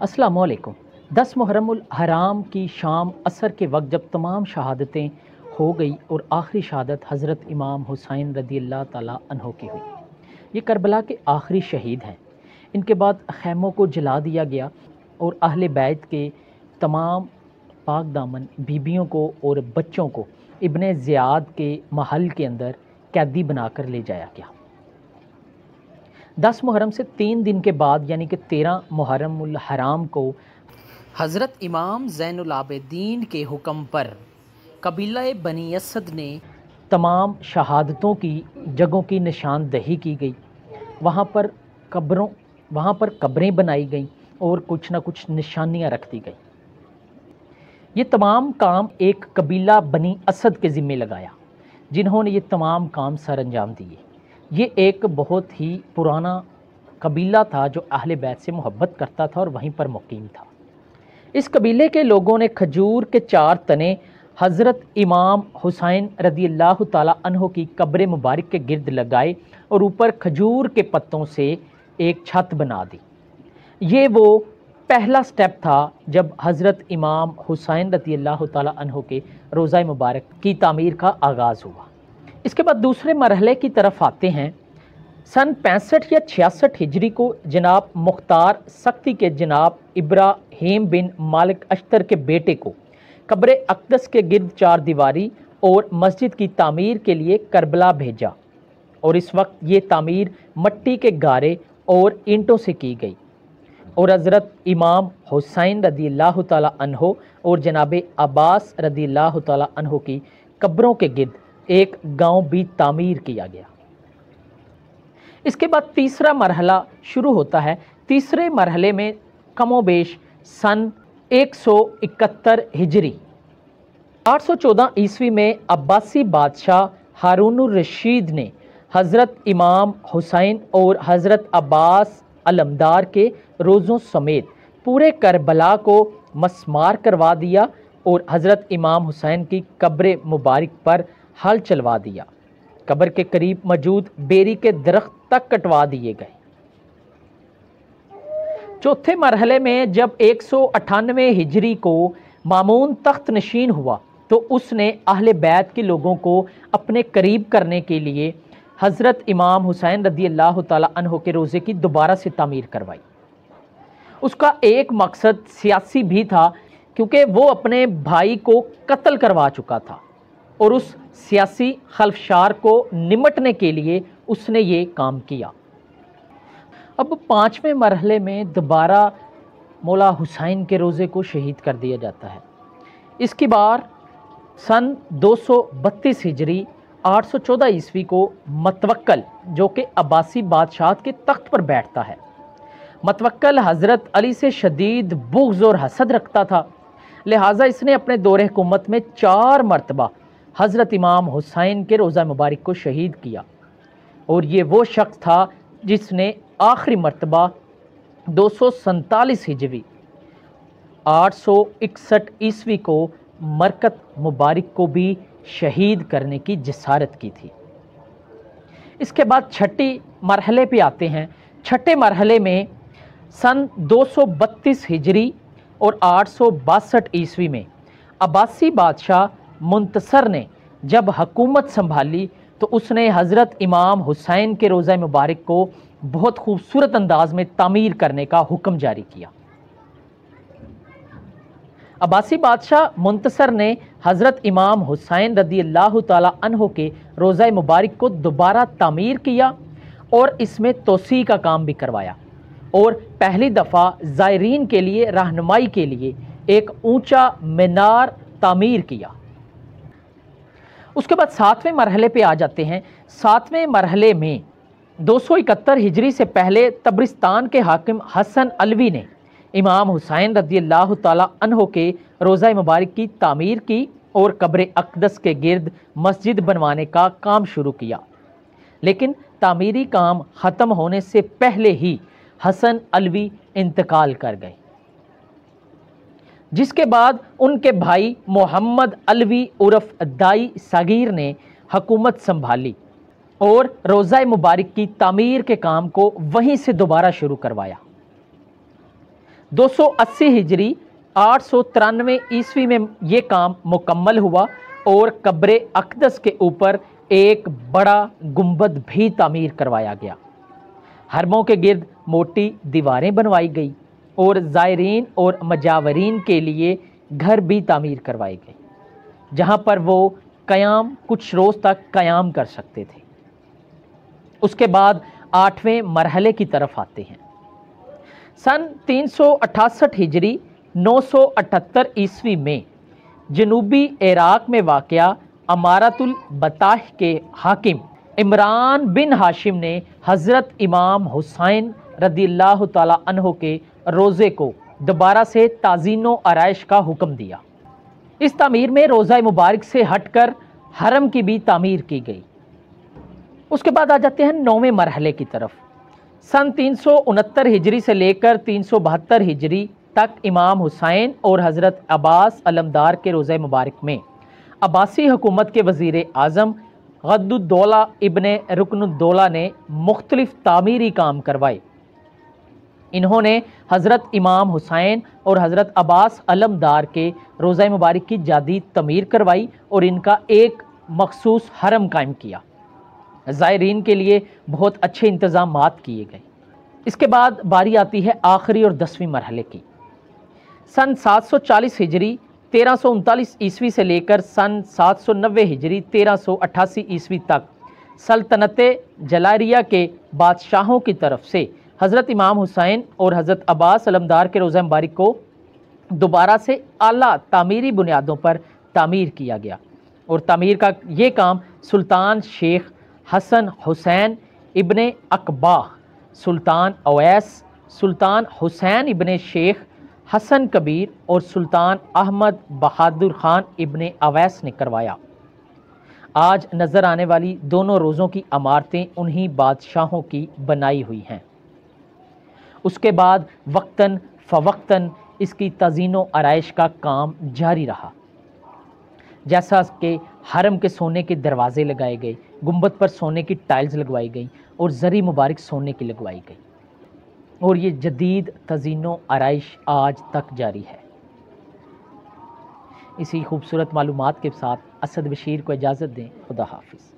अस्सलामु अलैकुम। 10 मुहर्रमुल हराम की शाम असर के वक्त जब तमाम शहादतें हो गई और आखिरी शहादत हज़रत इमाम हुसैन रदी अल्लाह ताला अन्हो की हुई। ये करबला के आखिरी शहीद हैं। इनके बाद खैमों को जला दिया गया और अहले बैत के तमाम पाक दामन बीबियों को और बच्चों को इब्ने ज़ियाद के महल के अंदर कैदी बनाकर ले जाया गया। 10 मुहर्रम से 3 दिन के बाद यानी कि 13 मुहर्रमुल हराम को हज़रत इमाम ज़ैनुल आबिदीन के हुक्म पर कबीला बनी असद ने तमाम शहादतों की जगहों की निशानदही की गई। वहाँ पर कब्रें बनाई गईं और कुछ ना कुछ निशानियाँ रख दी गई। ये तमाम काम एक कबीला बनी असद के ज़िम्मे लगाया, जिन्होंने ये तमाम काम सर अंजाम दिए। ये एक बहुत ही पुराना कबीला था जो अहले बैत से मोहब्बत करता था और वहीं पर मुकीम था। इस कबीले के लोगों ने खजूर के 4 तने हज़रत इमाम हुसैन रदी अल्लाह ताला अन्हो की कब्र मुबारक के गिर्द लगाए और ऊपर खजूर के पत्तों से एक छत बना दी। ये वो पहला स्टेप था जब हज़रत इमाम हुसैन रदी अल्लाह ताला अन्हो के रोज़ा मुबारक की तामीर का आगाज़ हुआ। इसके बाद दूसरे मरहले की तरफ आते हैं। सन 65 या 66 हिजरी को जनाब मुख्तार सख्ती के जनाब इब्राहीम बिन मालिक अश्तर के बेटे को कब्र अक़दस के गिर्द 4 दीवारी और मस्जिद की तामीर के लिए करबला भेजा और इस वक्त ये तामीर मट्टी के गारे और ईंटों से की गई और हज़रत इमाम हुसैन रदी अल्लाह ताला अन्हो और जनाब अब्बास रदी अल्लाह ताला अन्हो की कब्रों के गिर्द एक गांव भी तामीर किया गया। इसके बाद तीसरा मरहला शुरू होता है। तीसरे मरहले में कमोबेश सन 171 हिजरी 814 ईस्वी में अब्बासी बादशाह हारून रशीद ने हज़रत इमाम हुसैन और हज़रत अब्बास अलमदार के रोज़ों समेत पूरे करबला को मस्मार करवा दिया और हज़रत इमाम हुसैन की कब्र मुबारक पर हल चलवा दिया। कब्र के करीब मौजूद बेरी के दरख्त तक कटवा दिए गए। चौथे मरहले में जब 198 हिजरी को मामून तख्त नशीन हुआ तो उसने अहले बैत के लोगों को अपने करीब करने के लिए हज़रत इमाम हुसैन रदी अल्लाह ताला अन्हो के रोज़े की दोबारा से तामीर करवाई। उसका एक मकसद सियासी भी था, क्योंकि वो अपने भाई को कत्ल करवा चुका था और उस सियासी खलफशार को निमटने के लिए उसने ये काम किया। अब 5वें मरहले में दोबारा मौला हुसैन के रोज़े को शहीद कर दिया जाता है। इसकी बार सन 232 हिजरी 814 ईस्वी को मतवक्कल, जो कि अब्बासी बादशाह के तख्त पर बैठता है, मतवक्कल हज़रत अली से शदीद बुग़्ज़ और हसद रखता था। लिहाजा इसने अपने दौरे हुकूमत में 4 मरतबा हज़रत इमाम हुसैन के रोज़ा मुबारक को शहीद किया और ये वो शख्स था जिसने आखिरी मरतबा 247 हिजरी 861 ईस्वी को मरकत मुबारक को भी शहीद करने की जसारत की थी। इसके बाद छठी मरहले पे आते हैं। छठे मरहले में सन 232 हिजरी और 862 ईस्वी में अब्बासी बादशाह मुंतसर ने जब हुकूमत संभाली तो उसने हज़रत इमाम हुसैन के रोज़ा मुबारक को बहुत खूबसूरत अंदाज में तामीर करने का हुक्म जारी किया। अब्बासी बादशाह मुंतसर ने हज़रत इमाम हुसैन रदी अल्लाह ताला अन्हो के रोज़ा मुबारक को दोबारा तामीर किया और इसमें तोसी का काम भी करवाया और पहली दफ़ा ज़ायरीन के लिए रहनुमाई के लिए एक ऊंचा मीनार तामीर किया। उसके बाद 7वें मरहले पे आ जाते हैं। 7वें मरहले में 271 हिजरी से पहले तब्रिस्तान के हाकिम हसन अलवी ने इमाम हुसैन रदी अल्लाह ताला अन्हो के रोज़ा मुबारक की तामीर की और कब्र अक़दस के गिर्द मस्जिद बनवाने का काम शुरू किया, लेकिन तामीरी काम ख़त्म होने से पहले ही हसन अलवी इंतकाल कर गए, जिसके बाद उनके भाई मोहम्मद अलवी उर्फ दाई सगीर ने हुकूमत संभाली और रोज़ा मुबारक की तामीर के काम को वहीं से दोबारा शुरू करवाया। 280 ہجری 893 عیسوی میں یہ کام مکمل ہوا اور قبر اقدس کے اوپر ایک بڑا گنبد بھی تعمیر کروایا گیا۔ حرموں کے گرد موٹی دیواریں بنوائی گئی اور زائرین اور مجاورین کے لیے گھر بھی تعمیر کروائی گئی، جہاں پر وہ قیام کچھ روز تک قیام کر سکتے تھے۔ اس کے بعد 8ویں مرحلے کی طرف آتے ہیں۔ سن 368 ہجری 978 عیسوی میں جنوبی عراق میں واقع امارت البطاح کے حاکم عمران بن ہاشم نے حضرت امام حسین رضی اللہ تعالی عنہ کے روضے کو دوبارہ سے تعزین و آرائش کا حکم دیا۔ اس تعمیر میں روضہ مبارک سے ہٹ کر حرم کی بھی تعمیر کی گئی۔ اس کے بعد آ جاتے ہیں 9ویں مرحلے کی طرف۔ سن 369 ہجری سے لے کر 372 ہجری تک امام حسین اور حضرت عباس علمدار کے روضہ مبارک میں عباسی حکومت کے وزیر اعظم غد الدولہ ابن رکن الدولہ نے مختلف تعمیری کام کروائے۔ انہوں نے حضرت امام حسین اور حضرت عباس علمدار کے روضہ مبارک کی جدید تعمیر کروائی اور ان کا ایک مخصوص حرم قائم کیا۔ زائرین کے لیے بہت اچھے انتظامات کیے گئے۔ اس کے بعد باری آتی ہے آخری اور 10ویں مرحلے کی۔ سن 740 ہجری 1339 عیسوی سے لے کر سن 790 ہجری 1388 عیسوی تک سلطنت جلاریہ کے بادشاہوں کی طرف سے حضرت امام حسین اور حضرت عباس علمدار کے روضہ مبارک کو دوبارہ سے اعلیٰ تعمیری بنیادوں پر تعمیر کیا گیا، اور تعمیر کا یہ کام سلطان شیخ حسن حسین ابن اقباہ، سلطان اویس، سلطان حسین ابن شیخ حسن کبیر اور سلطان احمد بہادر خان ابن اویس نے کروایا۔ آج نظر آنے والی دونوں روضوں کی عمارتیں انہی بادشاہوں کی بنائی ہوئی ہیں۔ اس کے بعد وقتاً فوقتاً اس کی تزئین و آرائش کا کام جاری رہا، جیسا کہ حرم کے سونے کے دروازے لگائے گئے، گنبد پر سونے کی ٹائلز لگوائی گئیں اور زری مبارک سونے کی لگوائی گئی، اور یہ جدید تزئین و آرائش آج تک جاری ہے۔ اسی خوبصورت معلومات کے ساتھ اسد بشیر کو اجازت دیں۔ خدا حافظ۔